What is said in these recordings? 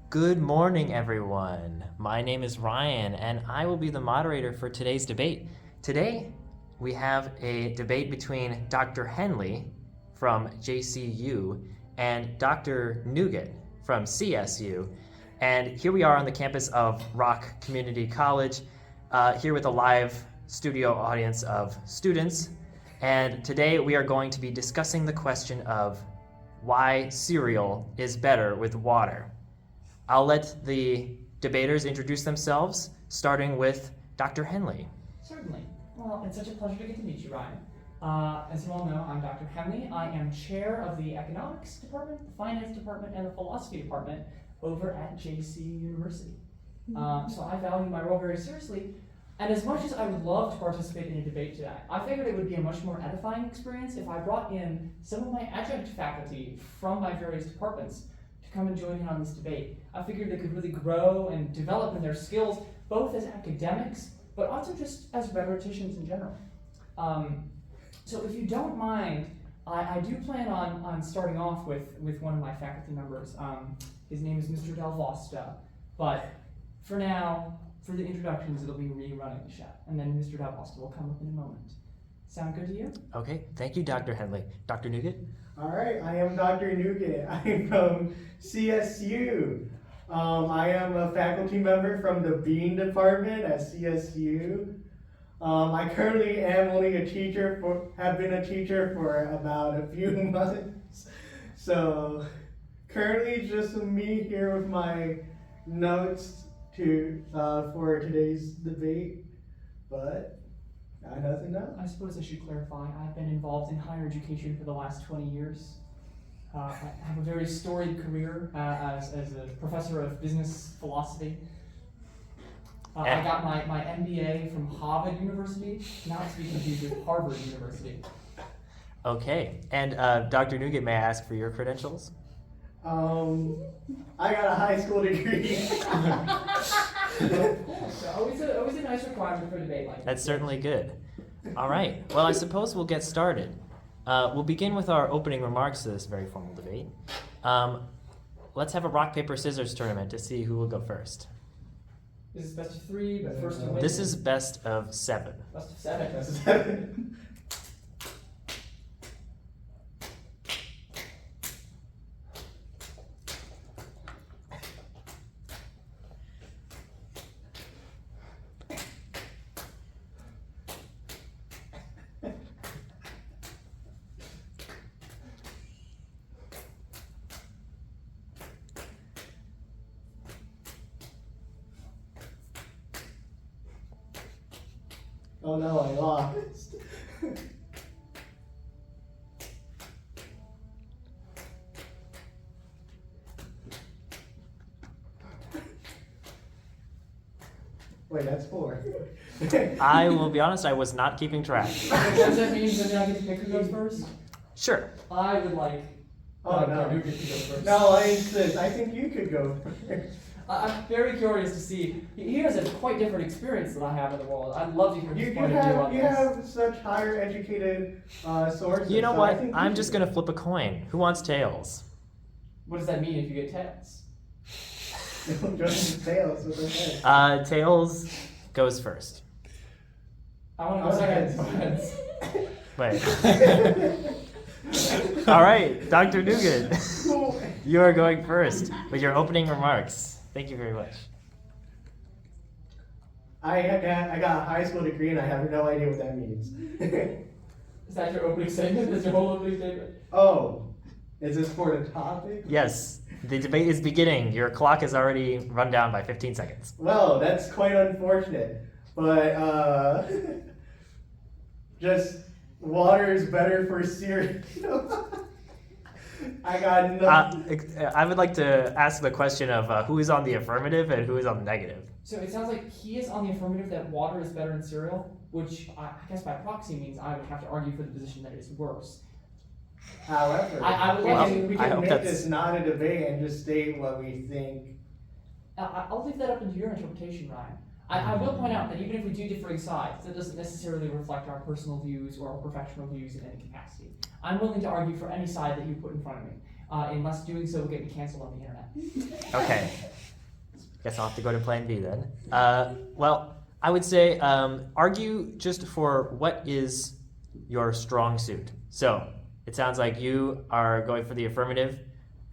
Good morning, everyone. My name is Ryan, and I will be the moderator for today's debate. Today, we have a debate between Dr. Henley from JCU and Dr. Nougat from CSU. And here we are on the campus of Rock Community College, here with a live studio audience of students. And today we are going to be discussing the question of why cereal is better with water. I'll let the debaters introduce themselves, starting with Dr. Henley. Certainly. Well, it's such a pleasure to get to meet you, Ryan. As you all know, I'm Dr. Henley. I am chair of the economics department, the finance department, and the philosophy department over at JCU University. So I value my role very seriously. And as much as I would love to participate in a debate today, I figured it would be a much more edifying experience if I brought in some of my adjunct faculty from my various departments to come and join in on this debate. I figured they could really grow and develop in their skills, both as academics, but also just as rhetoricians in general. So if you don't mind, I do plan on starting off with one of my faculty members. His name is Mr. Del Vosta, but for now, for the introductions, it'll be me running the show, and then Mr. Del Vosta will come up in a moment. Sound good to you? Okay, thank you, Dr. Henley. Dr. Nougat? All right, I am Dr. Nougat. I'm from CSU. I am a faculty member from the Bean Department at CSU. I currently am only have been a teacher for about a few months. So currently just me here with my notes for today's debate, but nothing else. I suppose I should clarify, I've been involved in higher education for the last 20 years. I have a very storied career as a professor of business philosophy. I got my MBA from Harvard University, not to be confused with Harvard University. Okay, and Dr. Nougat, may I ask for your credentials? I got a high school degree. So always a nice requirement for a debate like this. That's certainly good. All right, well, I suppose we'll get started. We'll begin with our opening remarks to this very formal debate. Let's have a rock, paper, scissors tournament to see who will go first. This is best of 3, but first to win. This is best of 7. Best of 7. That's 7. Oh no, I lost. Wait, that's 4. I will be honest, I was not keeping track. Does that mean that I get to pick who goes first? Sure. I would like Oh no. Nougat to go first. No, I insist. I think you could go first. I'm very curious to see. He has a quite different experience than I have in the world. I'd love to hear his You point of view on you this. have such higher educated sources. You know so I what? think I'm you just could- going to flip a coin. Who wants tails? What does that mean if you get tails? Just tails with their head. Tails goes first. I want to go second. Wait. All right, Dr. Nougat, you are going first with your opening remarks. Thank you very much. I got a high school degree and I have no idea what that means. Is that your opening statement? That's your whole opening statement? Oh, is this for the topic? Yes, the debate is beginning. Your clock is already run down by 15 seconds. Well, that's quite unfortunate, but just water is better for cereal. I got nothing. I would like to ask the question of who is on the affirmative and who is on the negative. So it sounds like he is on the affirmative that water is better in cereal, which I guess by proxy means I would have to argue for the position that it's worse. However, I would we like can, to- we I can hope make that's- this not a debate and just state what we think. I'll leave that up into your interpretation, Ryan. I will point out that even if we do differing sides, that doesn't necessarily reflect our personal views or our professional views in any capacity. I'm willing to argue for any side that you put in front of me. unless doing so will get me canceled on the internet. Okay. Guess I'll have to go to plan B then. Well, I would say argue just for what is your strong suit. So it sounds like you are going for the affirmative.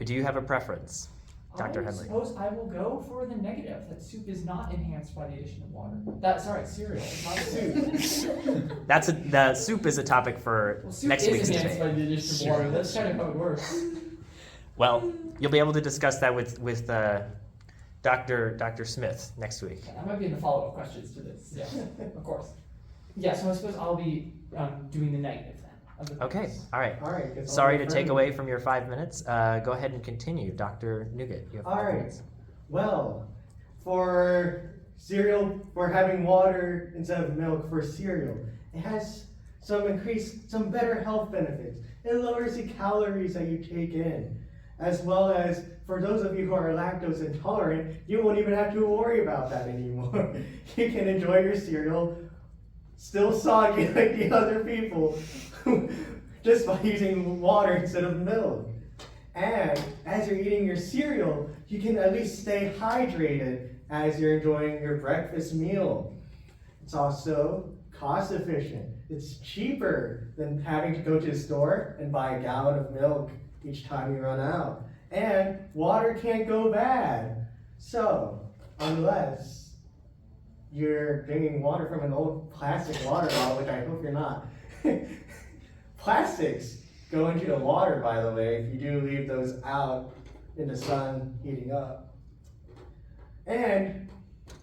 Do you have a preference, Dr. I Henley? suppose I will go for the negative, that soup is not enhanced by the addition of water. Cereal, it's not soup. The soup is a topic for Well, soup next week's is enhanced debate. by the addition of water, that's kind of how it works. Well, you'll be able to discuss that with Dr. Smith next week. That might be in the follow-up questions to this, yes, of course. Yeah, so I suppose I'll be doing the negative then. Of the Okay, things. all right. All right. guess I'll Sorry go to take first. away from your 5 minutes. Go ahead and continue, Dr. Nougat. You have 5 All right. minutes. Well, for cereal, for having water instead of milk for cereal, it has some better health benefits. It lowers the calories that you take in, as well as for those of you who are lactose intolerant, you won't even have to worry about that anymore. You can enjoy your cereal still soggy like the other people, just by using water instead of milk. And as you're eating your cereal, you can at least stay hydrated as you're enjoying your breakfast meal. It's also cost efficient. It's cheaper than having to go to the store and buy a gallon of milk each time you run out. And water can't go bad. So, unless you're drinking water from an old plastic water bottle, which I hope you're not. Plastics go into the water, by the way, if you do leave those out in the sun heating up. And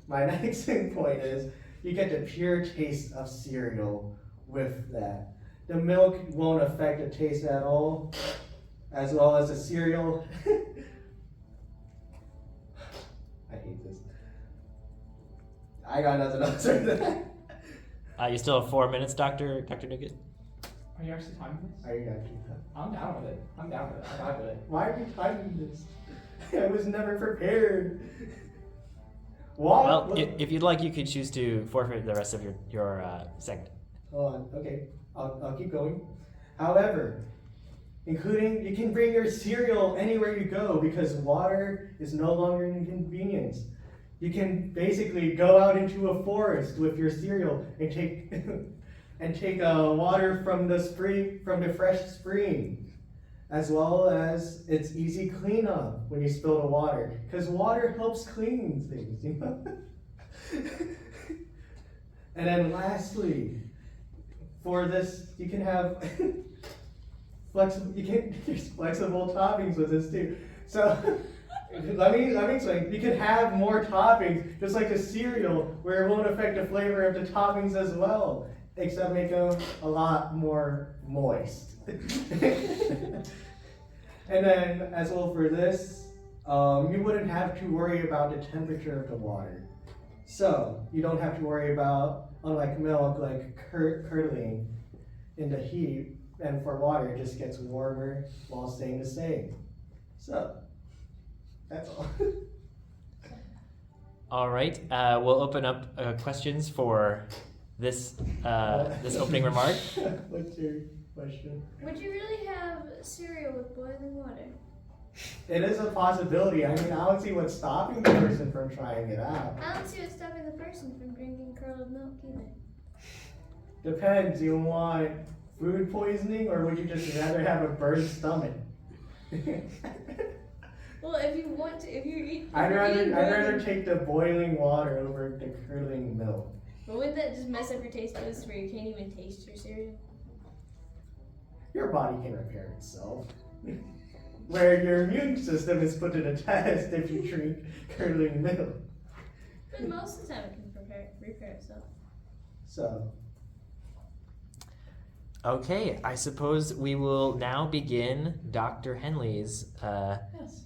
my next point is you get the pure taste of cereal with that. The milk won't affect the taste at all, as well as the cereal. I hate this. I got nothing else to say. You still have 4 minutes, Dr. Nougat? Are you actually timing this? Are you actually done? I'm down with it. I'm down with it. I'm fine with it. Why are you timing this? I was never prepared. What? Well, if you'd like, you could choose to forfeit the rest of your segment. Hold on. Okay, I'll keep going. However, including you can bring your cereal anywhere you go because water is no longer an inconvenience. You can basically go out into a forest with your cereal and take water from the fresh spring, as well as it's easy cleanup when you spill the water, because water helps clean things, you know. And then lastly, for this, you can have there's flexible toppings with this too. So let me explain. You can have more toppings, just like a cereal, where it won't affect the flavor of the toppings as well, except make them a lot more moist. And then, as well for this, you wouldn't have to worry about the temperature of the water. So, you don't have to worry about, unlike milk, like curdling in the heat, and for water, it just gets warmer while staying the same. So, that's all. All right, we'll open up questions for this opening remark. What's your question? Would you really have cereal with boiling water? It is a possibility. I mean, I don't see what's stopping the person from trying it out. I don't see what's stopping the person from drinking curdled milk either. Depends. You want food poisoning, or would you just rather have a burned stomach? Well, if you want to, if you eat, I'd rather take the boiling water over the curdling milk. But wouldn't that just mess up your taste buds where you can't even taste your cereal? Your body can repair itself. Where your immune system is put to the test if you drink curdling milk. But most of the time it can repair itself. So, Okay, I suppose we will now begin Dr. Henley's Yes.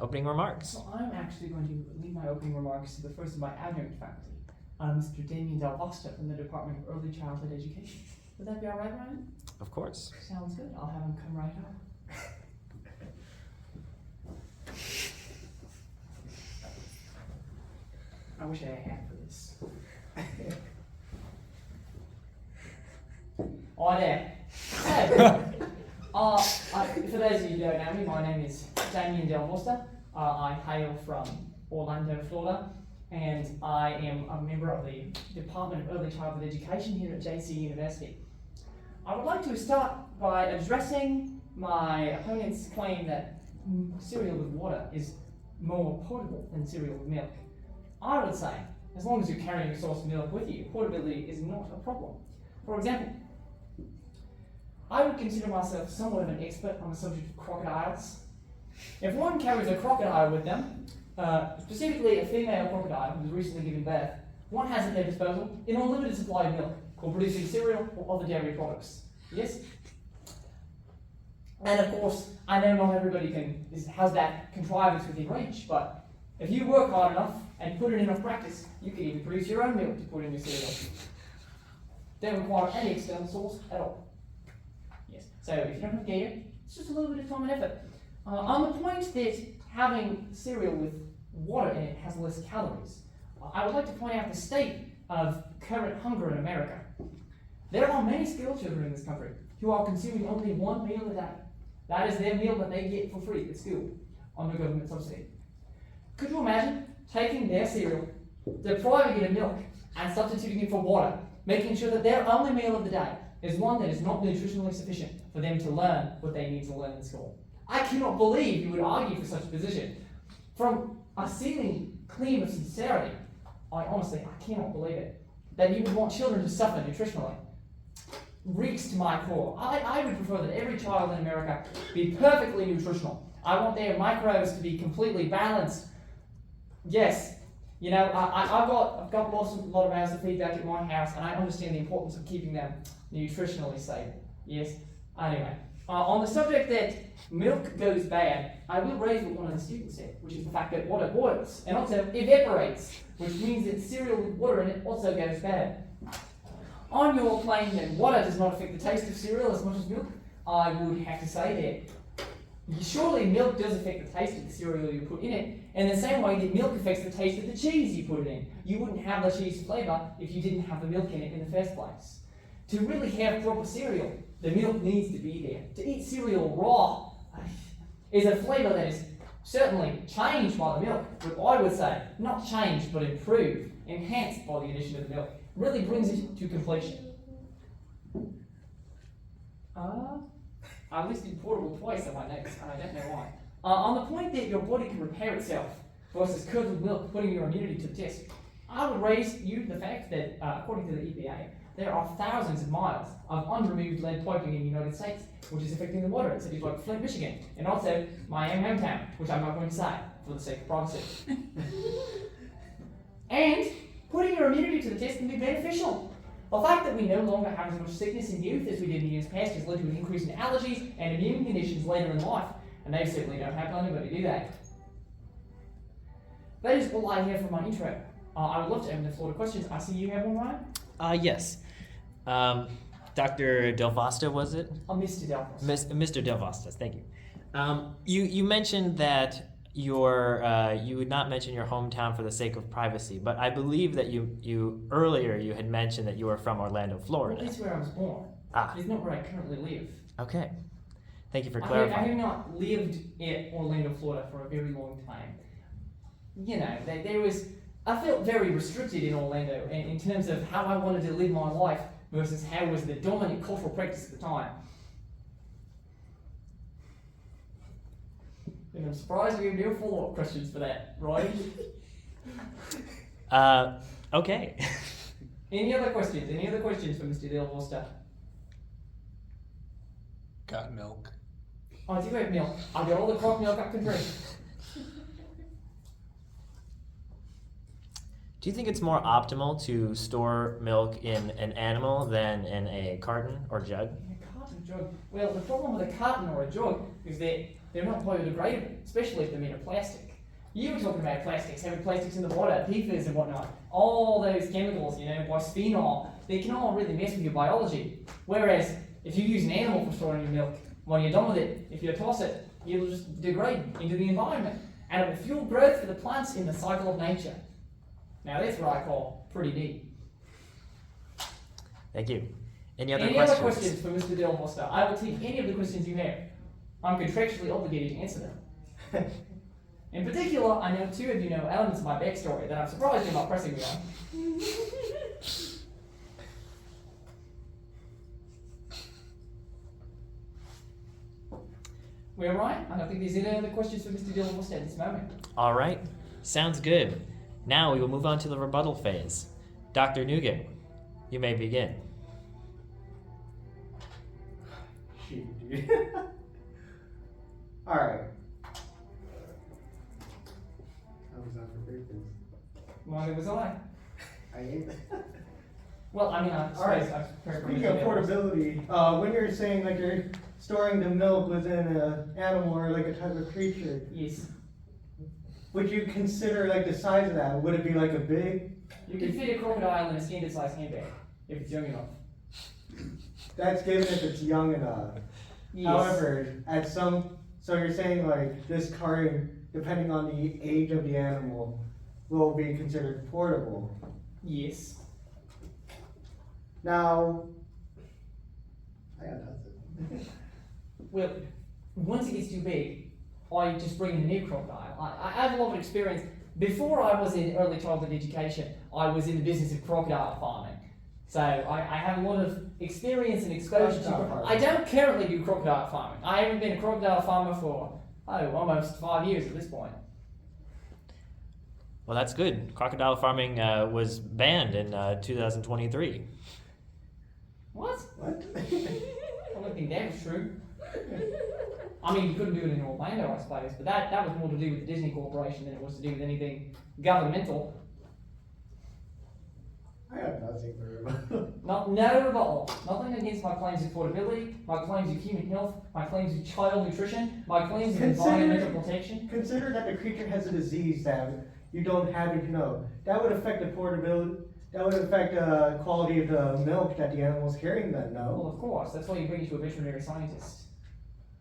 opening remarks. So I'm actually going to lead my opening remarks to the first of my adjunct faculty, Mr. Damien Del Costa from the Department of Early Childhood Education. Would that be all right, Ryan? Of course. Sounds good. I'll have him come right up. I wish I had a hand for this. Oh, there. Hey. For those of you who don't know me, my name is Damien Del Vosta. I hail from Orlando, Florida, and I am a member of the Department of Early Childhood Education here at JCU University. I would like to start by addressing my opponent's claim that cereal with water is more portable than cereal with milk. I would say, as long as you're carrying a source of milk with you, portability is not a problem. For example, I would consider myself somewhat of an expert on the subject of crocodiles. If one carries a crocodile with them, specifically a female crocodile who was recently given birth, one has at their disposal an unlimited supply of milk for producing cereal or other dairy products. Yes? And of course, I know not everybody has that contrivance within reach, but if you work hard enough and put in enough practice, you can even produce your own milk to put in your cereal. Don't require any external source at all. Yes. So if you don't have data, it's just a little bit of time and effort. On the point that having cereal with water in it has less calories, I would like to point out the state of current hunger in America. There are many school children in this country who are consuming only one meal a day. That is their meal that they get for free at school on no government subsidy. Could you imagine taking their cereal, depriving it of milk, and substituting it for water, making sure that their only meal of the day is one that is not nutritionally sufficient for them to learn what they need to learn in school? I cannot believe you would argue for such a position. From a seeming claim of sincerity, I cannot believe it, that you would want children to suffer nutritionally. Reeks to my core. I would prefer that every child in America be perfectly nutritional. I want their microbes to be completely balanced. Yes, you know, I've got lots of lot of hours of feedback at my house, and I understand the importance of keeping them nutritionally stable. Yes. Anyway, on the subject that milk goes bad, I will raise what one of the students said, which is the fact that water boils and also evaporates, which means that cereal with water in it also goes bad. On your claim that water does not affect the taste of cereal as much as milk, I would have to say that surely milk does affect the taste of the cereal you put in it, in the same way that milk affects the taste of the cheese you put it in. You wouldn't have the cheese flavour if you didn't have the milk in it in the first place. To really have proper cereal, the milk needs to be there. To eat cereal raw is a flavour that is certainly changed by the milk, but I would say not changed but improved, enhanced by the addition of the milk. Really brings it to completion. I listed portable twice on my notes, and I don't know why. On the point that your body can repair itself versus curdled milk putting your immunity to the test, I would raise you the fact that, according to the EPA, there are thousands of miles of unremoved lead piping in the United States, which is affecting the water in cities like Flint, Michigan, and also my own hometown, which I'm not going to say for the sake of privacy. And putting your immunity to the test can be beneficial. The fact that we no longer have as much sickness in youth as we did in years past has led to an increase in allergies and immune conditions later in life, and they certainly don't happen on anybody, do they? That is all I have for my intro. I would love to open the floor to questions. I see you have one, Ryan? Yes. Dr. Del Vosta, was it? Mr. Del Vosta. Mr. Del Vosta, thank you. You mentioned that you would not mention your hometown for the sake of privacy, but I believe that you earlier you had mentioned that you were from Orlando, Florida. Well, that's where I was born. It's not where I currently live. Okay. Thank you for clarifying. I have not lived in Orlando, Florida for a very long time. You know, I felt very restricted in Orlando in terms of how I wanted to live my life versus how was the dominant cultural practice at the time. And I'm surprised you have no follow-up questions for that, right? Okay. Any other questions? Any other questions for Mr. Del Vosta? Got milk. I do have milk. I've got all the crock milk I can drink. Do you think it's more optimal to store milk in an animal than in a carton or jug? In a carton or jug? Well, the problem with a carton or a jug is that they're not biodegradable, especially if they're made of plastic. You were talking about plastics, having plastics in the water, PFAS and whatnot. All those chemicals, bisphenol, they can all really mess with your biology. Whereas, if you use an animal for storing your milk, when you're done with it, if you toss it, it'll just degrade into the environment. And it will fuel growth for the plants in the cycle of nature. Now that's what I call pretty neat. Thank you. Any other questions? Other questions for Mr. Del Vosta? I will take any of the questions you have. I'm contractually obligated to answer them. In particular, I know two of you know elements of my backstory that I'm surprised you're not pressing me on. We're right. I don't think there's any other questions for Mr. Dillon at this moment. All right, sounds good. Now we will move on to the rebuttal phase. Dr. Nougat, you may begin. Shoot, dude. Alright. I was not prepared for this. Well, it was I. I ate that. Well, I mean, I Alright. suppose I've prepared for Speaking Mr. of Dillon. portability, when you're saying like you're storing the milk within an animal or like a type of creature, Yes. would you consider like the size of that? Would it be like a big? You can fit a crocodile in a standard-sized handbag if it's young enough. That's given if it's young enough. Yes. However, so you're saying like this carting, depending on the age of the animal, will be considered portable. Yes. Now, I got nothing. Well, once it gets too big, I just bring in a new crocodile. I have a lot of experience. Before I was in early childhood education, I was in the business of crocodile farming. So I have a lot of experience and exposure to Crocodile farming. I don't currently do crocodile farming. I haven't been a crocodile farmer for, almost 5 years at this point. Well, that's good. Crocodile farming was banned in 2023. What? What? I don't think that was true. I mean, you couldn't do it in Orlando, I suppose, but that was more to do with the Disney Corporation than it was to do with anything governmental. I got nothing for No rebuttal. Nothing against my claims of portability, my claims of human health, my claims of child nutrition, my claims of environmental protection. Consider that the creature has a disease that you don't happen to know. That would affect the portability. That would affect the quality of the milk that the animal is carrying. Then Well, no. of course, that's why you bring it to a veterinary scientist.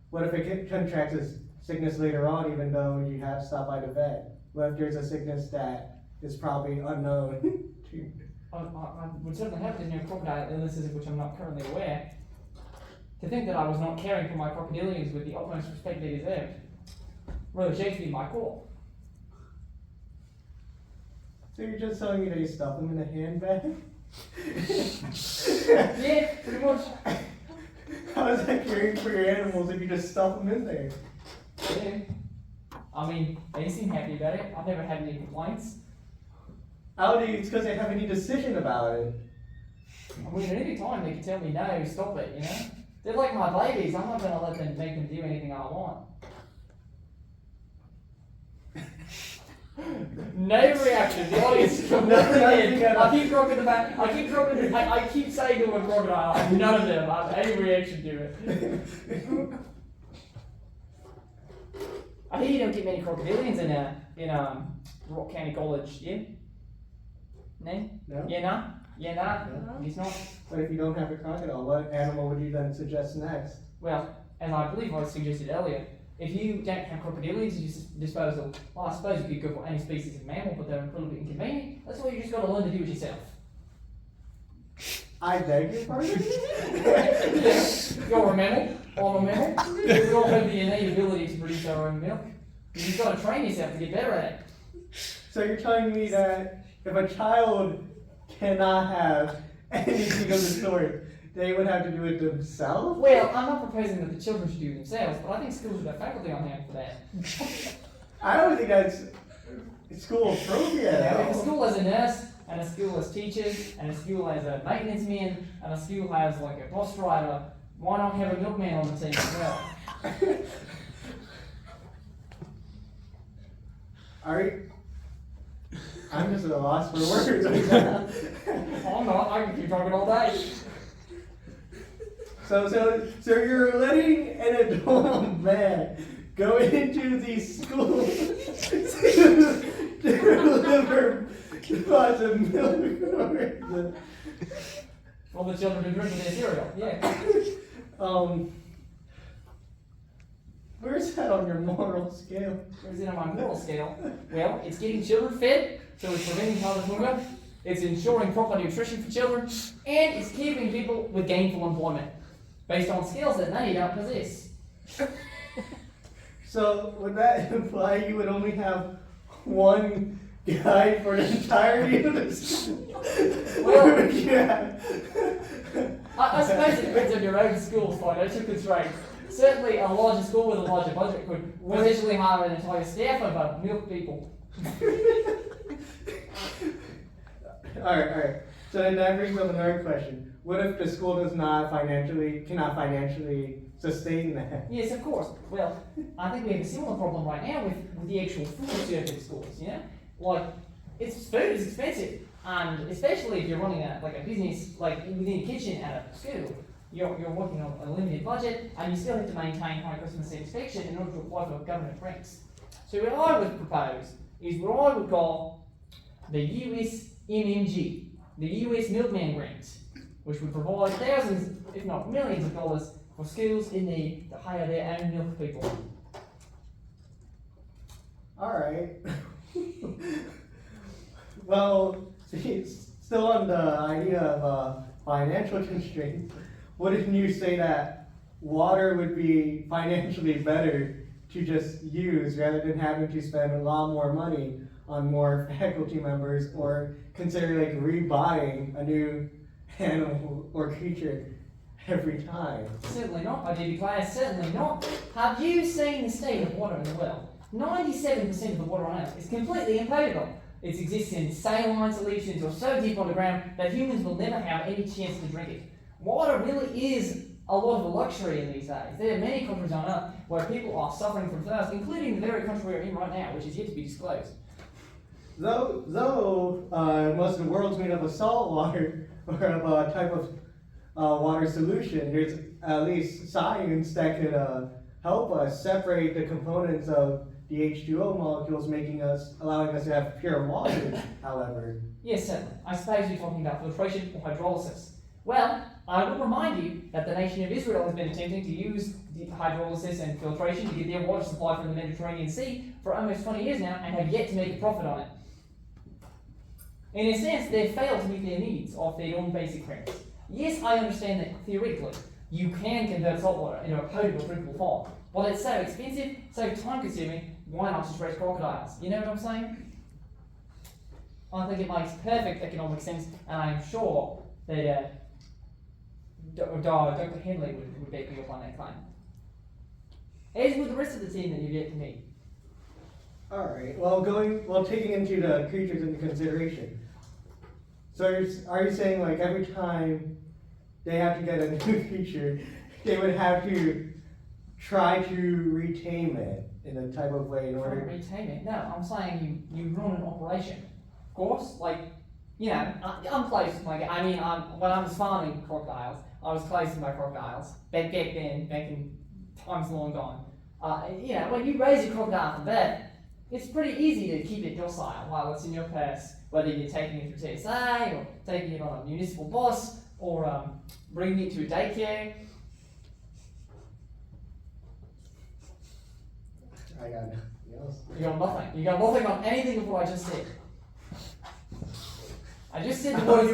What if it contracts a sickness later on, even though you have stopped by the vet? What if there's a sickness that is probably unknown to? I would certainly hope there's no crocodile illnesses of which I'm not currently aware. To think that I was not caring for my crocodilians with the utmost respect they deserved really shakes me to my core. So you're just telling me that you stuff them in a handbag? Yeah, pretty much. How is that caring for your animals if you just stuff them in there? Yeah. I mean, they seem happy about it. I've never had any complaints. It's because they have any decision about it. I mean, at any time they can tell me no, stop it, you know? They're like my babies. I'm not going to let them make them do anything I want. No reaction. The audience is completely in. I keep rocking the back. I keep saying the word crocodile. None of them have any reaction to it. I hear you don't get many crocodilians in Rock County College, yeah? No? No? Yeah, nah? Yeah, nah? No. It's not. But if you don't have a crocodile, what animal would you then suggest next? Well, as I believe I suggested earlier, if you don't have crocodilians, you just dispose of, well, I suppose you could go for any species of mammal, but they're incredibly inconvenient. That's why you just got to learn to do it yourself. I beg your pardon? You're a mammal, I'm a mammal. We all have the innate ability to produce our own milk. You just got to train yourself to get better at it. So you're telling me that if a child cannot have anything of the sort, they would have to do it themselves? Well, I'm not proposing that the children should do it themselves, but I think schools should have faculty on hand for that. I don't think that's school appropriate at If a all. school has a nurse, and a school has teachers, and a school has a maintenance man, and a school has like a bus driver, why not have a milkman on the team as well? I'm just at a loss for words right now. I'm not, I can keep talking all day. So you're letting an adult man go into these schools to deliver lots of milk. All the children who drink their cereal, yeah. Where's that on your moral scale? Where's it on my moral scale? Well, it's getting children fed, so it's preventing childhood hunger, it's ensuring proper nutrition for children, and it's keeping people with gainful employment, based on skills that they don't possess. So would that imply you would only have one guide for the entirety of the school? Well- Or would you have- I suppose it depends on your own school's financial constraints. Certainly, a larger school with a larger budget could potentially hire an entire staff of milk people. Alright. So then that brings up another question. What if the school cannot financially sustain that? Yes, of course. Well, I think we have a similar problem right now with the actual food serving schools, you know? Like, food is expensive, and especially if you're running a business, like within a kitchen at a school, you're working on a limited budget, and you still have to maintain high customer satisfaction in order to apply for government grants. So what I would propose is what I would call the USMMG, the US Milkman Grant, which would provide thousands, if not millions of dollars for schools in need to hire their own milk people. Alright. Well, still on the idea of financial constraints, wouldn't you say that water would be financially better to just use rather than having to spend a lot more money on more faculty members or consider like rebuying a new animal or creature every time? Certainly not, I do declare, certainly not. Have you seen the state of water in the world? 97% of the water on Earth is completely impotable. It exists in saline solutions or so deep underground that humans will never have any chance to drink it. Water really is a lot of a luxury in these days. There are many countries on Earth where people are suffering from thirst, including the very country we're in right now, which is yet to be disclosed. Though most of the world's made up of salt water or of a type of water solution, there's at least science that could help us separate the components of the H2O molecules, allowing us to have pure water, however. Yes, certainly. I suppose you're talking about filtration or hydrolysis. Well, I will remind you that the nation of Israel has been attempting to use the hydrolysis and filtration to get their water supply from the Mediterranean Sea for almost 20 years now and have yet to make a profit on it. In a sense, they've failed to meet their needs of their own basic premise. Yes, I understand that theoretically you can convert salt water into a potable, drinkable form, but it's so expensive, so time-consuming. Why not just raise crocodiles? You know what I'm saying? I think it makes perfect economic sense, and I'm sure that Dr. Henley would back me up on that claim. As with the rest of the team that you've yet to meet. Alright, well taking into the creatures into consideration. So are you saying like every time they have to get a new creature, they would have to try to retame it in a type of way in order Trying to retame it? No, I'm saying you run an operation. Of course, I'm close. When I was farming crocodiles, I was close to my crocodiles. Back in times long gone. When you raise a crocodile from birth, it's pretty easy to keep it docile while it's in your purse, whether you're taking it through TSA or taking it on a municipal bus or bringing it to a daycare. I got nothing else. You got nothing. You got nothing on anything of what I just said. I just said the words.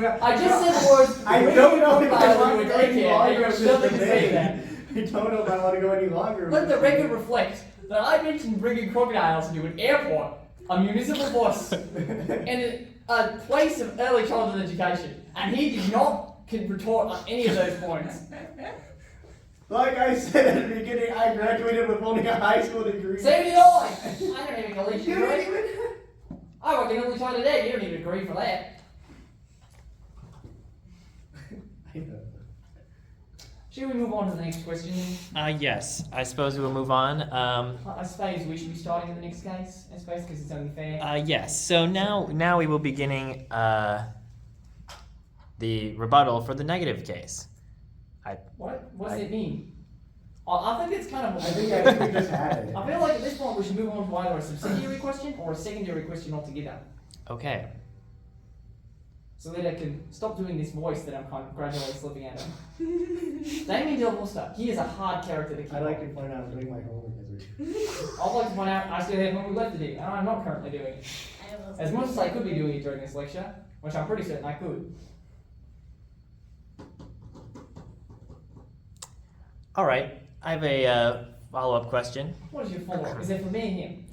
I don't know if I want to go any longer There's with nothing this to say debate. there. I don't know if I want to go any longer with Let the this record debate. reflect that I mentioned bringing crocodiles into an airport, a municipal bus, and a place of early childhood education, and he did not retort on any of those points. Like I said at the beginning, I graduated with only a high school degree. So did I! I don't have a college You don't degree. even. I work in early childhood ed, you don't need a degree for that. I know. Should we move on to the next question? Yes, I suppose we will move on. I suppose we should be starting the next case, I suppose, because it's only fair. Yes, so now we will be beginning the rebuttal for the negative case. What does it mean? I think it's kind of. I think we just had it. I feel like at this point we should move on to either a subsidiary question or a secondary question altogether. Okay. So that I can stop doing this voice that I'm kind of gradually slipping out of. Damien Del Costa, he is a hard character to keep. I'd like to point out I'm doing my homework as we. I'd like to point out I still have homework left to do, and I'm not currently doing it. As much as I could be doing it during this lecture, which I'm pretty certain I could. All right. I have a follow-up question. What is your follow-up? Is it for me and him?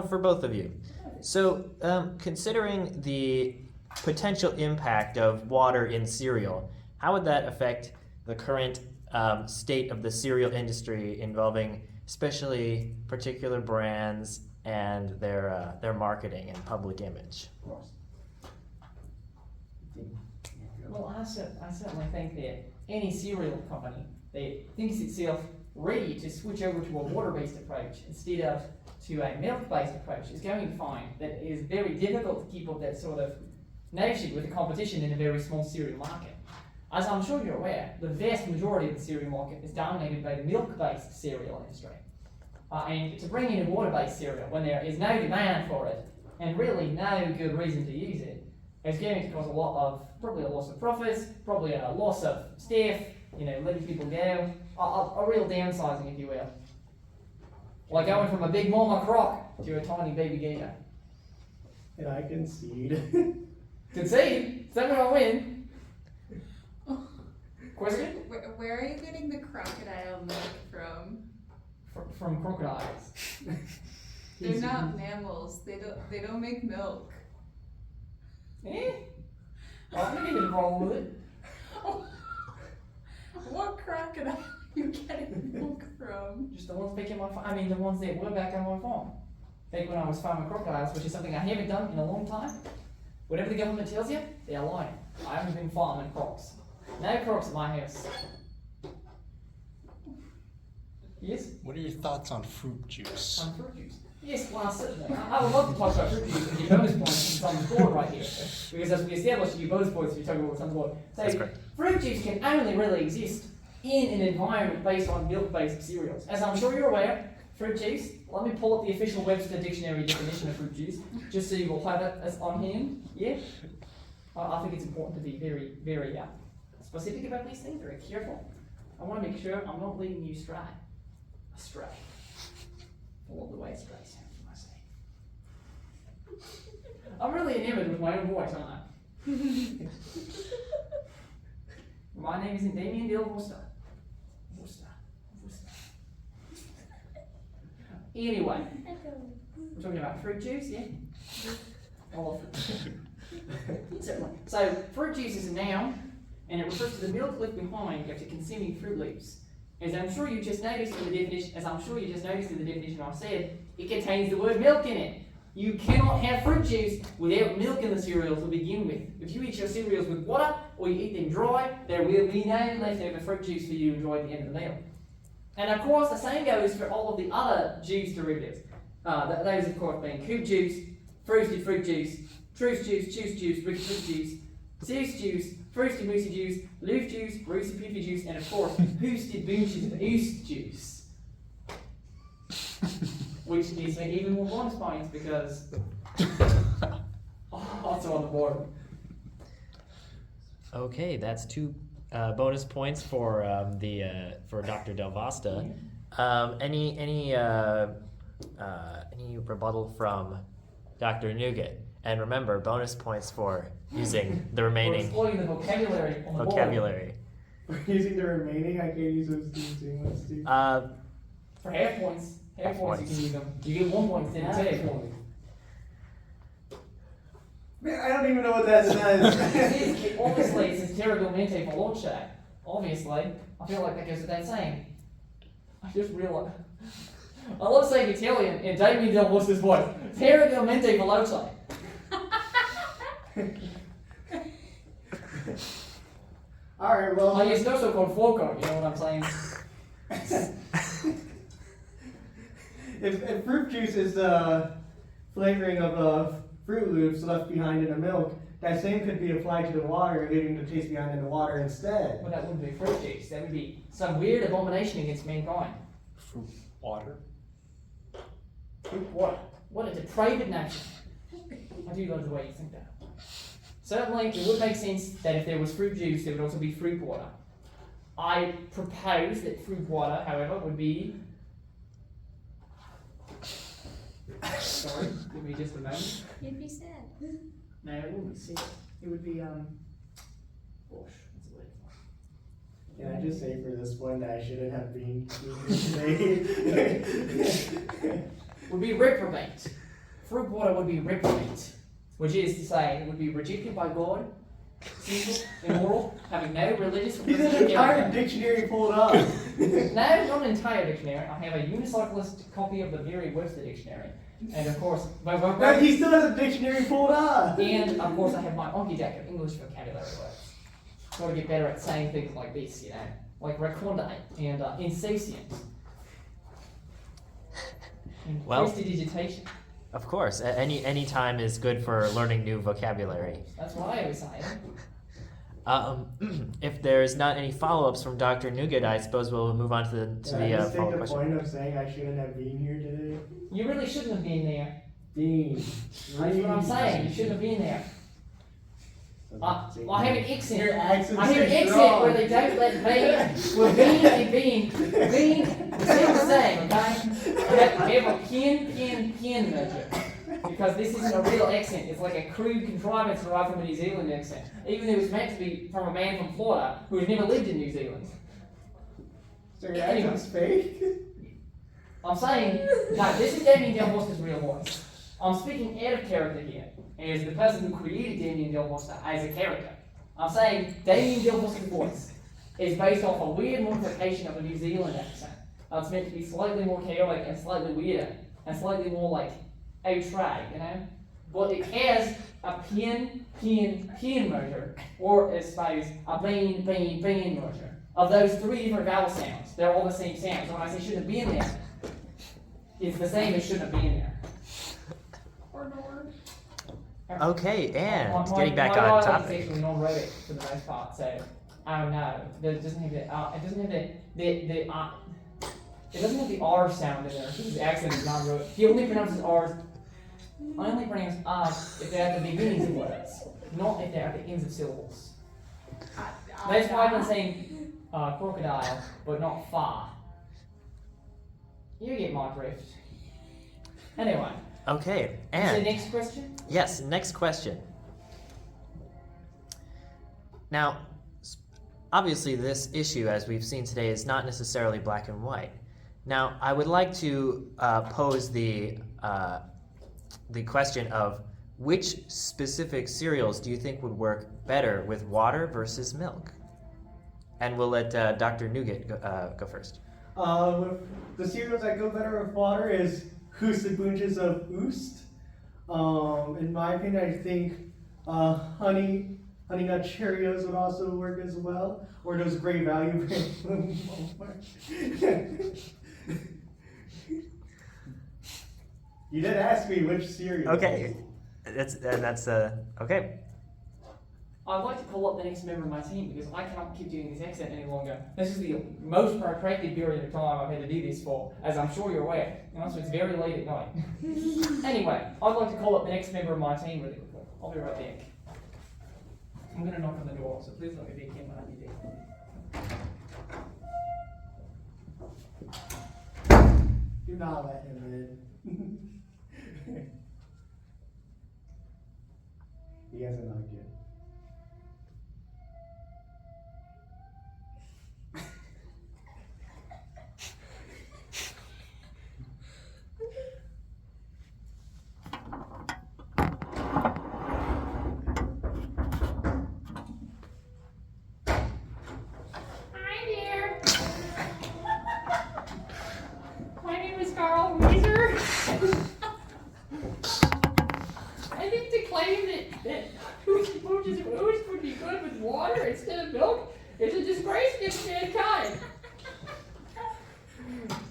For both of you. So, considering the potential impact of water in cereal, how would that affect the current state of the cereal industry involving especially particular brands and their marketing and public image? Of course. Well, I certainly think that any cereal company that thinks itself ready to switch over to a water-based approach instead of to a milk-based approach is going to find that it is very difficult to keep up that sort of notion with the competition in a very small cereal market. As I'm sure you're aware, the vast majority of the cereal market is dominated by the milk-based cereal industry. And to bring in a water-based cereal when there is no demand for it and really no good reason to use it is going to cause probably a loss of profits, probably a loss of staff, letting people go, a real downsizing, if you will. Like going from a big mama croc to a tiny baby gator. And I concede. Concede? Is that what I win? Question? Where are you getting the crocodile milk from? From crocodiles. They're not mammals. They don't make milk. Eh? Well, I'm not even a problem with it. What crocodile are you getting milk from? Just the ones back in my farm. The ones that were back on my farm. Back when I was farming crocodiles, which is something I haven't done in a long time. Whatever the government tells you, they are lying. I haven't been farming crocs. No crocs at my house. Yes? What are your thoughts on fruit juice? On fruit juice. Yes, well, certainly. I would love to talk about fruit juice and give bonus points since I'm on the board right here. Because as we established, you give bonus points if you talk about what's on the board. That's So, correct. fruit juice can only really exist in an environment based on milk-based cereals. As I'm sure you're aware, fruit juice, let me pull up the official Webster Dictionary definition of fruit juice, just so you will have it as on hand. Yeah? I think it's important to be very, very specific about these things, very careful. I want to make sure I'm not leading you astray. All of the way astray sounds, I say. I'm really enamored with my own voice, aren't I? My name isn't Damien Del Vosta. Anyway, we're talking about fruit juice, yeah? All of it. Certainly. So, fruit juice is a noun, and it refers to the milk left behind after consuming fruit leaves. As I'm sure you just noticed in the definition, I said, it contains the word milk in it. You cannot have fruit juice without milk in the cereal to begin with. If you eat your cereals with water, or you eat them dry, there will be no leftover fruit juice for you to enjoy at the end of the meal. And of course, the same goes for all of the other juice derivatives. Those, of course, being coupe juice, roasted fruit juice, truce juice, ricky fruit juice, Seuss juice, Frosty Moosey juice, Loof juice, Roosy Poofy juice, and of course, Hoosted Boonshed Oost juice. Which gives me even more bonus points because also on the board. Okay, that's 2 bonus points for for Dr. Del Vosta. Any rebuttal from Dr. Nougat? And remember, bonus points for using the remaining exploiting the vocabulary on the vocabulary. For using the remaining, I can't use those two ones too. For half points. Half points you can use them. You get 1 point instead of 2. Man, I don't even know what that says. Obviously, it's interrogamente for Lord Shack. Obviously. I feel like that goes without saying. I just realized. I love saying Italian in Damien Del Vosta's voice. Interrogamente veloce. Alright, well. I use no so-called forecoat, you know what I'm saying? If fruit juice is the flavoring of Fruit Loops left behind in the milk, that same could be applied to the water, leaving the taste behind in the water instead. Well, that wouldn't be fruit juice. That would be some weird abomination against mankind. Fruit water? Fruit water. What a depraved nation. I do love the way you think that. Certainly, it would make sense that if there was fruit juice, there would also be fruit water. I propose that fruit water, however, would be... Sorry, give me just a moment. You'd be sad. No, it wouldn't be sad. It would be, gosh, what's the word? Can I just say for this one that I shouldn't have been here today? Would be reprobate. Fruit water would be reprobate, which is to say it would be rejected by God, sinful, immoral, having no religious or He's an Christian entire character. dictionary pulled up. No, not an entire dictionary. I have a unicyclist copy of the Merriam-Webster dictionary, and of course, But he still has a dictionary pulled up. and of course I have my Onky of English vocabulary words. Got to get better at saying things like this, you know, like recondite and insatiate. And Well- prestidigitation. Of course, any time is good for learning new vocabulary. That's what I always say. If there's not any follow-ups from Dr. Nougat, I suppose we'll move on to the Can I just take follow-up the question. point of saying I shouldn't have been here today? You really shouldn't have been there. Dean. That's what I'm saying. You shouldn't have been there. I have an accent. Your accent's I have an too accent strong. where they don't let well, bean and bean, the same, okay? I have a pen measure. Because this isn't a real accent, it's like a crude contrivance derived from a New Zealand accent. Even though it was meant to be from a man from Florida who has never lived in New Zealand. So your accent's fake? I'm saying, no, this is Damien Del Bosta's real voice. I'm speaking out of character here, as the person who created Damien Del Bosta as a character. I'm saying Damien Del Bosta's voice is based off a weird modification of a New Zealand accent. It's meant to be slightly more chaotic and slightly weirder, and slightly more like outright, you know? But it has a pen motor, or I suppose a bean motor. Of those three different vowel sounds, they're all the same sound. So when I say shouldn't have been there, it's the same as shouldn't have been there. Okay, and My getting back on dialogue is topic. actually non-rhetoric for the most part, so I don't know. It doesn't have the it doesn't have the R sound in there. His accent is non-rhetoric. He only pronounces R's. I only pronounce R's if they're at the beginnings of words, not if they're at the ends of syllables. That's why I've been saying crocodile, but not far. You get my drift. Anyway, Okay, the and next question. yes, next question. Now, obviously, this issue, as we've seen today, is not necessarily black and white. Now, I would like to pose the question of which specific cereals do you think would work better with water versus milk? And we'll let Dr. Nougat go first. The cereals that go better with water is Hoosted Bunches of Oost. In my opinion, I think Honey Nut Cheerios would also work as well, or those Great Value brands from Walmart. You did ask me which cereal. Okay, that's okay. I'd like to call up the next member of my team because I cannot keep doing this accent any longer. This is the most protracted period of time I've had to do this for, as I'm sure you're aware. And also, it's very late at night. Anyway, I'd like to call up the next member of my team really quickly. I'll be right back. I'm going to knock on the door, so please let me back in when I be back. Do not let him in. He hasn't knocked yet. Hi there. My name is Carl Weiser. I think to claim that Hoosted Bunches of Oost would be good with water instead of milk is a disgrace against mankind.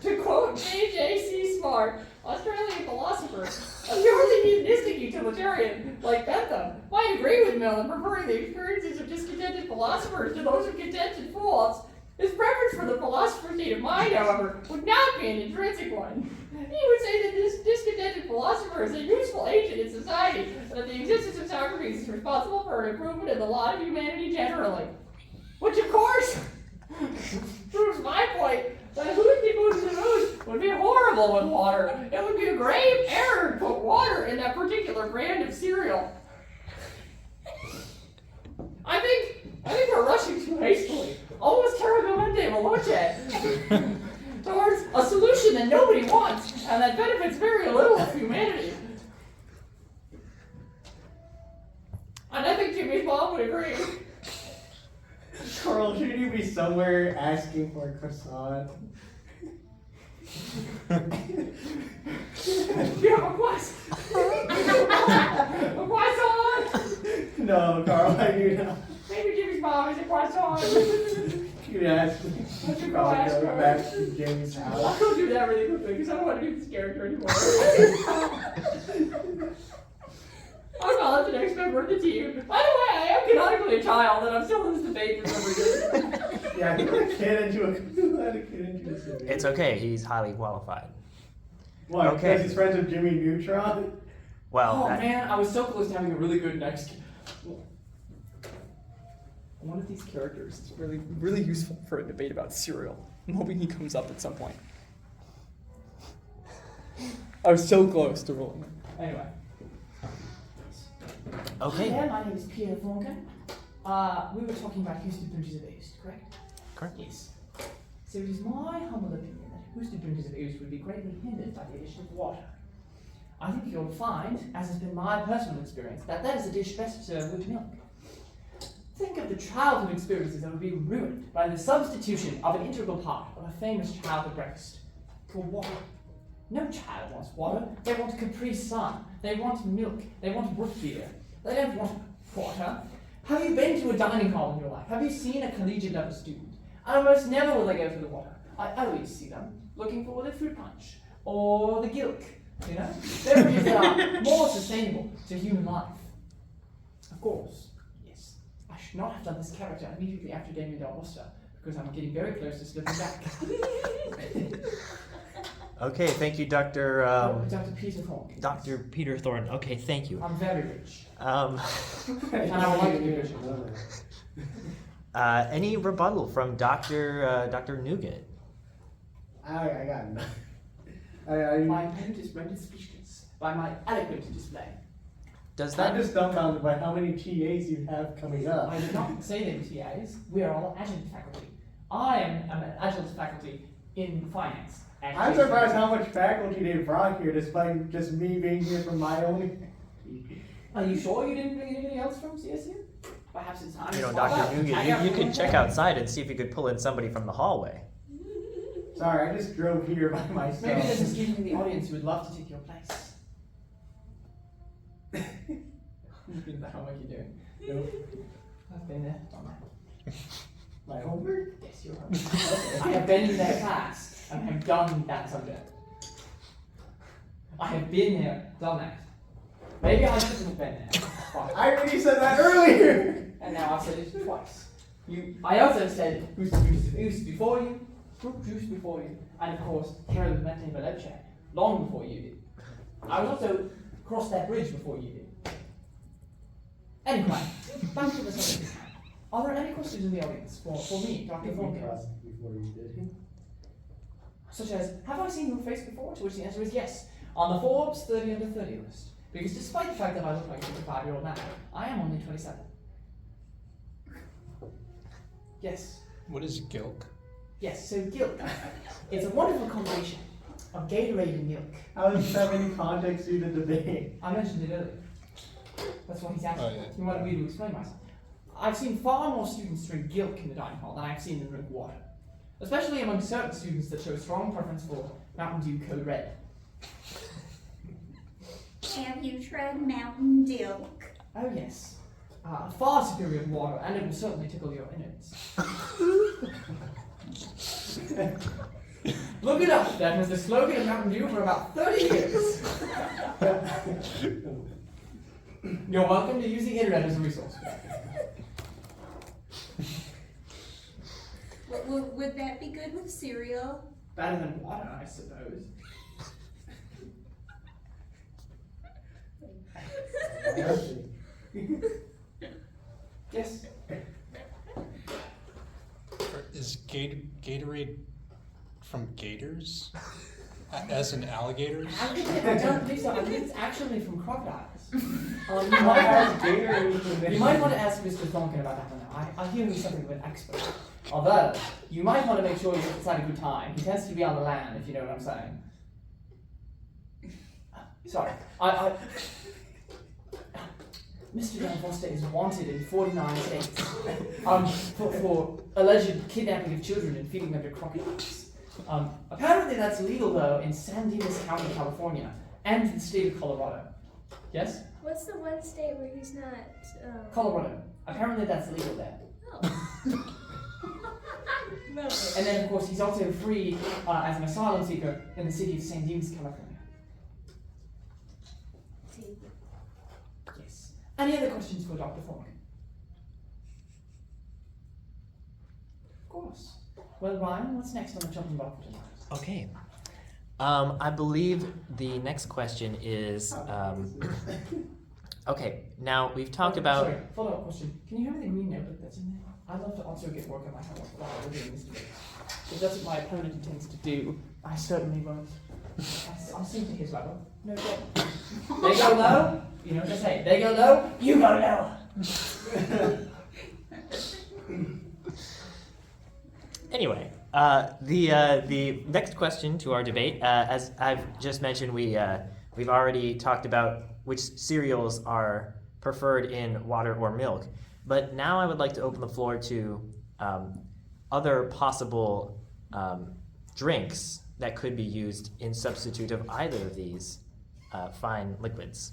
To quote J.C. Smart, Australian philosopher, a purely hedonistic utilitarian like Bentham might agree with Mill in preferring the experiences of discontented philosophers to those of contented fools. His preference for the philosopher's state of mind, however, would not be an intrinsic one. He would say that this discontented philosopher is a useful agent in society, and that the existence of Socrates is responsible for an improvement in the lot of humanity generally. Which, of course, proves my point that Hoosted Bunches of Oost would be horrible with water. It would be a grave error to put water in that particular brand of cereal. I think we're rushing too hastily. almost terriblemente veloce towards a solution that nobody wants and that benefits very little of humanity. And I think Jimmy's mom would agree. Carl, shouldn't you be somewhere asking for a croissant? You have a quest. A croissant. No, Carl, I do not. Maybe Jimmy's mom is a croissant. You asked me. What's your I'll ask go her? back to Jamie's I'll house. go do that really quickly because I don't want to do this character anymore. I'm not the next member of the team. By the way, I am canonically a child and I'm still in this debate for some reason. Yeah, you let a kid into this debate. It's okay. He's highly qualified. What, okay. because he's friends with Jimmy Neutron? Well, Oh man, I was so close to having a really good next. One of these characters is really useful for a debate about cereal. I'm hoping he comes up at some point. I was so close to rolling it. Anyway. okay. Hi there, my name is Peter Thornton. We were talking about Houston Bridges of Oost, correct? Correct. Yes. So it is my humble opinion that Houston Bridges of Oost would be greatly hindered by the addition of water. I think you'll find, as has been my personal experience, that that is a dish best served with milk. Think of the childhood experiences that would be ruined by the substitution of an integral part of a famous childhood breakfast called water. No child wants water. They want Capri Sun. They want milk. They want root beer. They don't want water. Have you been to a dining hall in your life? Have you seen a collegiate level student? Almost never will they go for the water. I always see them looking for the fruit punch or the gilk. You know, beverages that are more sustainable to human life. Of course, yes. I should not have done this character immediately after Damien Del Rosta because I'm getting very close to slipping back. Okay, thank you, Dr. Dr. Peter Thornton. Dr. Peter Thornton. Okay, thank you. I'm very rich. Um, And I would like to be rich. any rebuttal from Dr. Nougat? I got nothing. My opponent is rendered speechless by my eloquent display. Does I'm that just dumbfounded by how many TAs you have coming up. I did not say they were TAs. We are all adjunct faculty. I am an adjunct faculty in finance. at I'm JCU. surprised how much faculty they brought here despite just me being here from my own. Are you sure you didn't bring anybody else from CSU? Perhaps it's time. You know, to swap Dr. out. Nougat, you could check outside and see if you could pull in somebody from the hallway. Sorry, I just drove here by myself. Maybe there's a student in the audience who would love to take your place. You've been the homework you're doing. Nope. I've been there, done that. My homework? Yes, you're right. I have been in their class and have done that subject. I have been there, done that. Maybe I shouldn't have been there. But I already said that earlier! and now I've said it twice. I also said who's before you, fruit juice before you, and of course, terriblemente veloce, long before you did. I was also crossed that bridge before you did. Anyway, back to the subject. Are there any questions in the audience for me, Dr. Thornton? Before you did. Such as, have I seen your face before? To which the answer is yes. On the Forbes 30 under 30 list. Because despite the fact that I look like a 55-year-old man, I am only 27. Yes. What is gilk? Yes, so guilt. It's a wonderful combination of Gatorade and milk. How does this have any context to the debate? I mentioned it earlier. That's what he's asking. Oh, yeah. He wanted me to explain myself. I've seen far more students drink gilk in the dining hall than I've seen them drink water. Especially among certain students that show strong preference for Mountain Dew Code Red. Have you tried Mountain Dew? Oh yes. Far superior to water, and it will certainly tickle your innards. Look it up. That was the slogan of Mountain Dew for about 30 years. You're welcome to use the internet as a resource. Would that be good with cereal? Better than water, I suppose. Yes. Is Gatorade from gators? As in alligators? Actually, I don't think so. I think it's actually from crocodiles. You Gatorade. might want to ask Mr. Thornton about that one. I hear he's something of an expert. Although, you might want to make sure you're having a good time. He tends to be on the land, if you know what I'm saying. Sorry. Mr. Dan Foster is wanted in 49 states for alleged kidnapping of children and feeding them to crocodiles. Apparently that's legal, though, in San Dimas County, California, and the state of Colorado. Yes? What's the one state where he's not? Colorado. Apparently that's legal there. Oh. No. And then, of course, he's also free as an asylum seeker in the city of San Dimas, California. See. Yes. Any other questions for Dr. Thornton? Of course. Well, Ryan, what's next on the chopping block for tonight? Okay. I believe the next question is, okay, now we've talked about... Sorry, follow-up question. Can you hand me the green notebook that's in there? I'd love to also get work on my homework while we're doing this debate. If that's what my opponent intends to do, I certainly won't. I'll sing to his level. No problem. They go low, you know what they say. They go low, you go low. Anyway, the next question to our debate, as I've just mentioned, we've already talked about which cereals are preferred in water or milk. But now I would like to open the floor to other possible drinks that could be used in substitute of either of these fine liquids.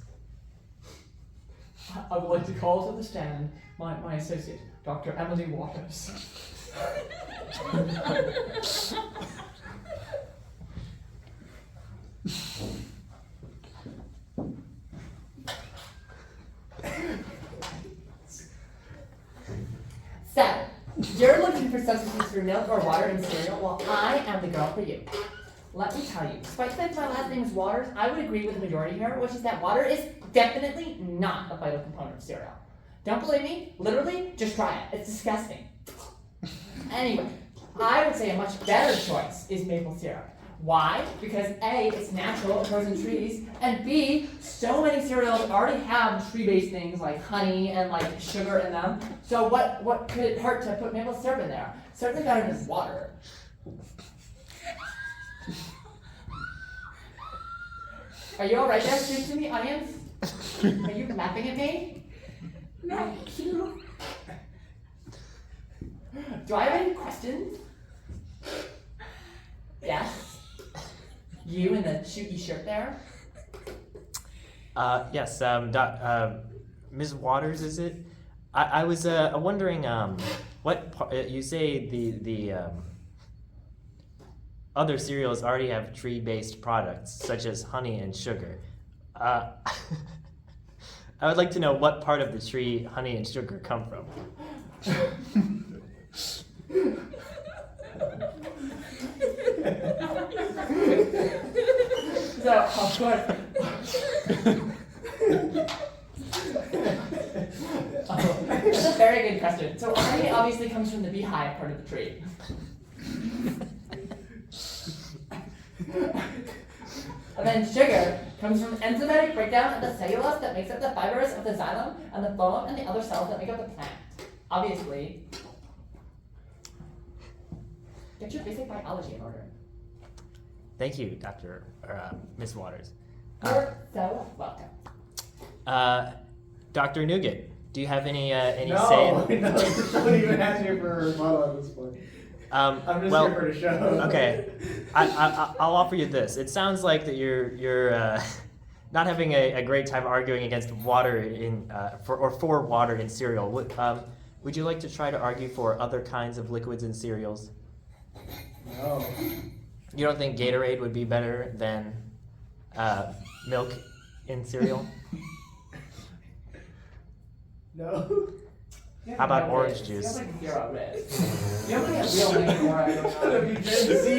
I would like to call to the stand my associate, Dr. Emily Waters. So, you're looking for substitutes for milk or water in cereal? Well, I am the girl for you. Let me tell you, despite the fact my last name is Waters, I would agree with the majority here, which is that water is definitely not a vital component of cereal. Don't believe me? Literally, just try it. It's disgusting. Anyway, I would say a much better choice is maple syrup. Why? Because A, it's natural, it grows in trees, and B, so many cereals already have tree-based things like honey and like sugar in them. So what could it hurt to put maple syrup in there? Certainly better than water. Are you alright there, students in the audience? Are you laughing at me? No, you. Do I have any questions? Yes? You in the shooty shirt there? Yes, Ms. Waters, is it? I was wondering what you say the other cereals already have tree-based products such as honey and sugar. I would like to know what part of the tree honey and sugar come from. So, of course. That's a very good question. So honey obviously comes from the beehive part of the tree. And then sugar comes from enzymatic breakdown of the cellulose that makes up the fibers of the xylem and the phloem and the other cells that make up the plant. Obviously. Get your basic biology in order. Thank you, Dr. Ms. Waters. You're so welcome. Dr. Nougat, do you have any say? No, don't even ask me for a rebuttal at this point. I'm just well, here for the show. Okay, I'll offer you this. It sounds like that you're not having a great time arguing against water for water in cereal. Would you like to try to argue for other kinds of liquids in cereals? No. You don't think Gatorade would be better than milk in cereal? No. How about orange juice? You have like zero risk. You have like a real name for I don't know. That'd be JC.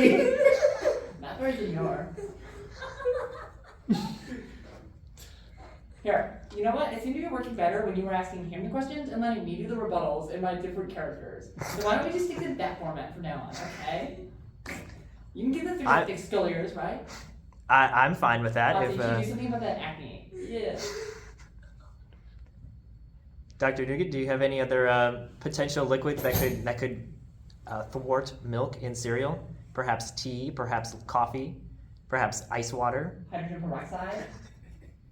Not very ignore. Here, you know what? It seemed to be working better when you were asking him the questions and letting me do the rebuttals in my different characters. So why don't we just stick to that format from now on, okay? You can get the 3 thick sculliers, right? I'm fine with that. Lots If you should do something about that acne. Yeah. Dr. Nougat, do you have any other potential liquids that could thwart milk in cereal? Perhaps tea, perhaps coffee, perhaps ice water. Hydrogen peroxide.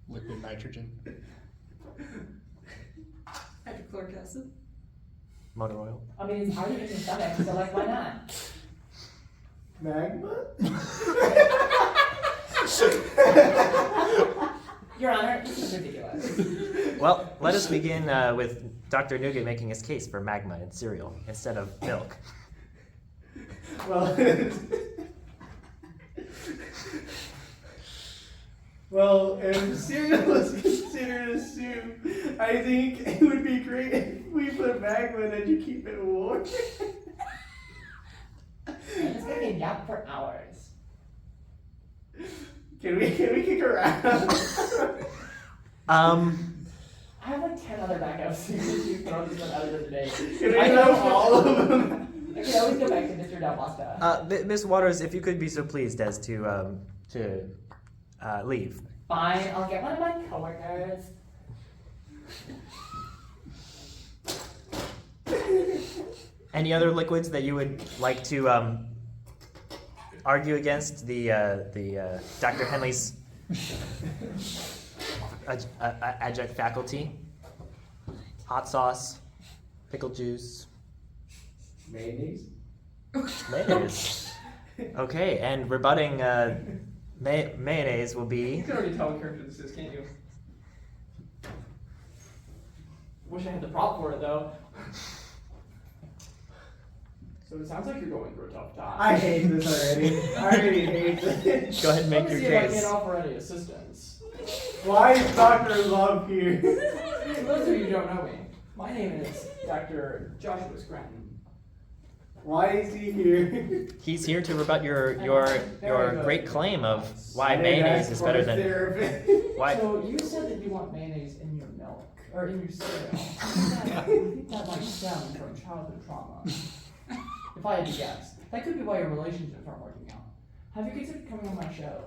Liquid nitrogen. Hydrochloric acid. Motor oil. I mean, it's already in your stomach, so like, why not? Magma? Your Honor, this is ridiculous. Well, let us begin with Dr. Nougat making his case for magma in cereal instead of milk. Well, well, if cereal was considered a soup, I think it would be great if we put magma in it to keep it warm. It's gonna be yap for hours. Can we kick her out? I have like 10 other backups in case you throw this one out of the day. Can we know all of them? I can always go back to Mr. Del Pasta. Miss Waters, if you could be so pleased as to leave. Fine, I'll get one of my coworkers. Any other liquids that you would like to argue against the Dr. Henley's adjunct faculty? Hot sauce, pickle juice, Mayonnaise? mayonnaise. Okay, and rebutting mayonnaise will be. You can already tell what character this is, can't you? Wish I had the prop for it though. So it sounds like you're going through a tough time. I hate this already. I already hate this. Go ahead and make Let me your see if I case. can offer any assistance. Why is Dr. Love here? For those of you who don't know me, my name is Dr. Joshua Scranton. Why is he here? He's here to rebut your good. great claim of why I didn't mayonnaise ask is for better a than therapist. why. So you said that you want mayonnaise in your milk, or in your cereal. I think that might stem from childhood trauma. If I had to guess. That could be why your relationships aren't working out. Have you considered coming on my show?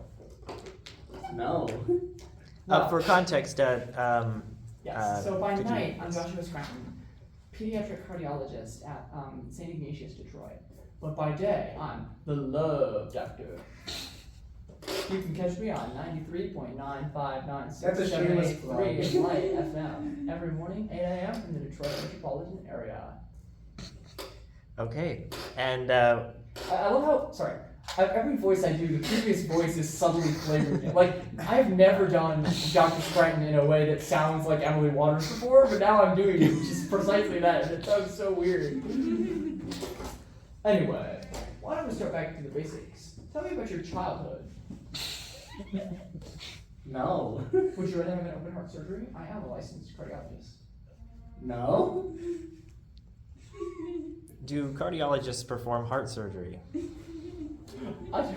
No. For context, Yes. So by could you- night, I'm Joshua Scranton, pediatric cardiologist at St. Ignatius, Detroit. But by day, I'm the love doctor. You can catch me on 93.959 That's a shameless plug. Light FM every morning, 8 a.m. in the Detroit metropolitan area. Okay, and I love how, sorry, every voice I do, the previous voice is subtly flavored. Like, I've never done Dr. Scranton in a way that sounds like Emily Waters before, but now I'm doing it just precisely that, and it sounds so weird. Anyway, why don't we start back to the basics? Tell me about your childhood. No. Would you rather have an open heart surgery? I am a licensed cardiologist. No. do cardiologists perform heart surgery? I do.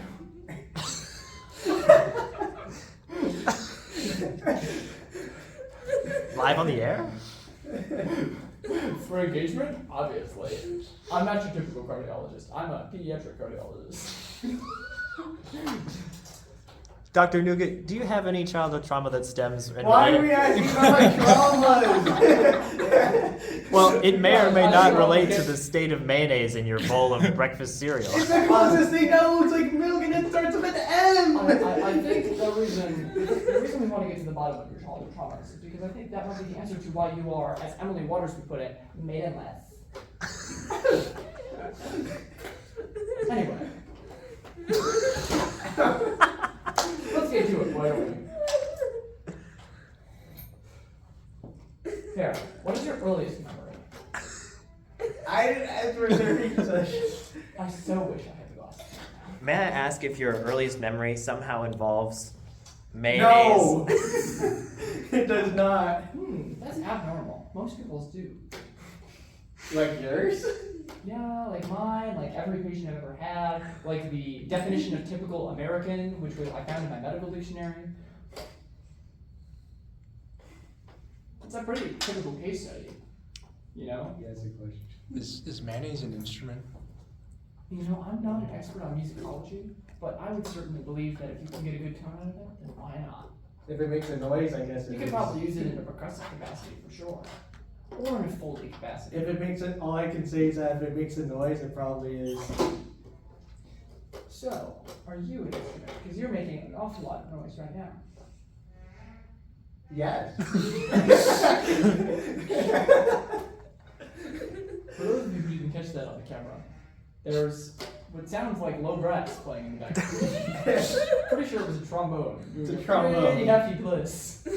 Live on the air? For engagement? Obviously. I'm not your typical cardiologist. I'm a pediatric cardiologist. Dr. Nougat, do you have any childhood trauma that stems? Why are we asking about my traumas? Well, it may or may not relate to the state of mayonnaise in your bowl of breakfast cereal. It's the closest thing that looks like milk and it starts with an M. I think the reason we want to get to the bottom of your childhood traumas is because I think that might be the answer to why you are, as Emily Waters would put it, maidenless. Anyway. Let's get to it, why don't we? Here, what is your earliest memory? I didn't ask for a therapy session. I so wish I had the glasses. May I ask if your earliest memory somehow involves mayonnaise? No, it does not. That's abnormal. Most people's do. Like yours? Yeah, like mine, like every patient I've ever had, like the definition of typical American, which I found in my medical dictionary. It's a pretty typical case study, you know? Yes, a question. Is mayonnaise an instrument? You know, I'm not an expert on musicology, but I would certainly believe that if you can get a good tone out of it, then why not? If it makes a noise, I guess You it could is. probably use it in a percussive capacity for sure, or in a Foley capacity. If it makes it, all I can say is that if it makes a noise, it probably is. So, are you an instrument? Because you're making an awful lot of noise right now. Yes. For those of you who didn't catch that on the camera, there's what sounds like low brass playing in the background. Pretty sure it was a trombone. It's a trombone. Pretty hefty bliss.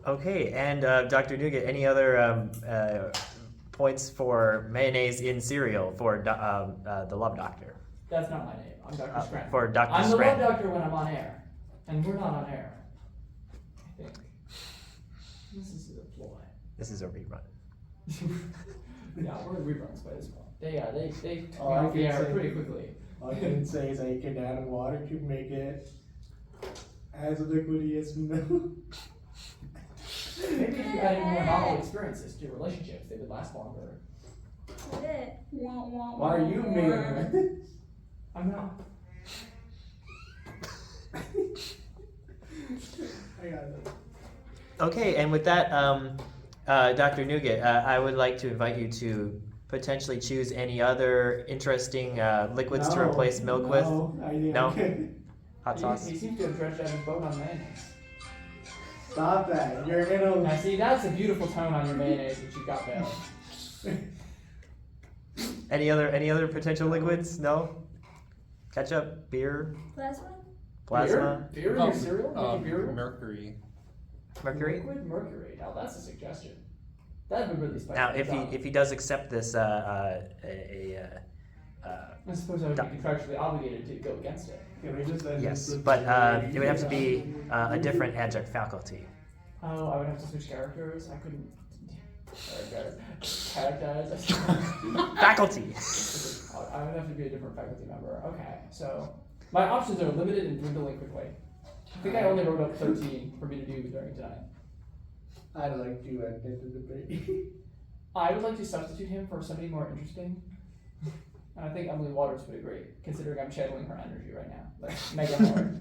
Okay, and Dr. Nougat, any other points for mayonnaise in cereal for the Love Doctor? That's not my name. I'm Dr. Scranton. For Dr. I'm the Love Scranton. Doctor when I'm on air. And we're not on air. I think. This is a ploy. This is a rerun. Yeah, we're in reruns by this point. They took Oh, me I off the can air say- pretty quickly. All I can say is I can add water to make it as liquidy as milk. Maybe if you added more novel experiences to your relationships, they would last longer. That's it. Why are you making this? I'm not. I got it. Okay, and with that, Dr. Nougat, I would like to invite you to potentially choose any other interesting liquids to No, replace milk with. no, I think No? I'm good. Hot sauce. He seems to have dredged out his boat on mayonnaise. Stop that. You're Now gonna. see, that's a beautiful tone on your mayonnaise that you got there. Any other potential liquids? No? Ketchup, beer, Plasma? plasma, Beer in your cereal? Making beer? Mercury. mercury? Liquid mercury. Now that's a suggestion. That would really spice Now, things up. if he does accept this, I suppose I would be contractually obligated to go against it. Can we just end yes, this with but the- it would have to be a different adjunct faculty. Oh, I would have to switch characters. I couldn't. Characters. Faculty. I would have to be a different faculty member. Okay, so my options are limited and dwindling quickly. I think I only wrote up 13 for me to do during tonight. I'd like to end the debate. I would like to substitute him for somebody more interesting. And I think Emily Waters would agree, considering I'm channeling her energy right now. Like, mega hard.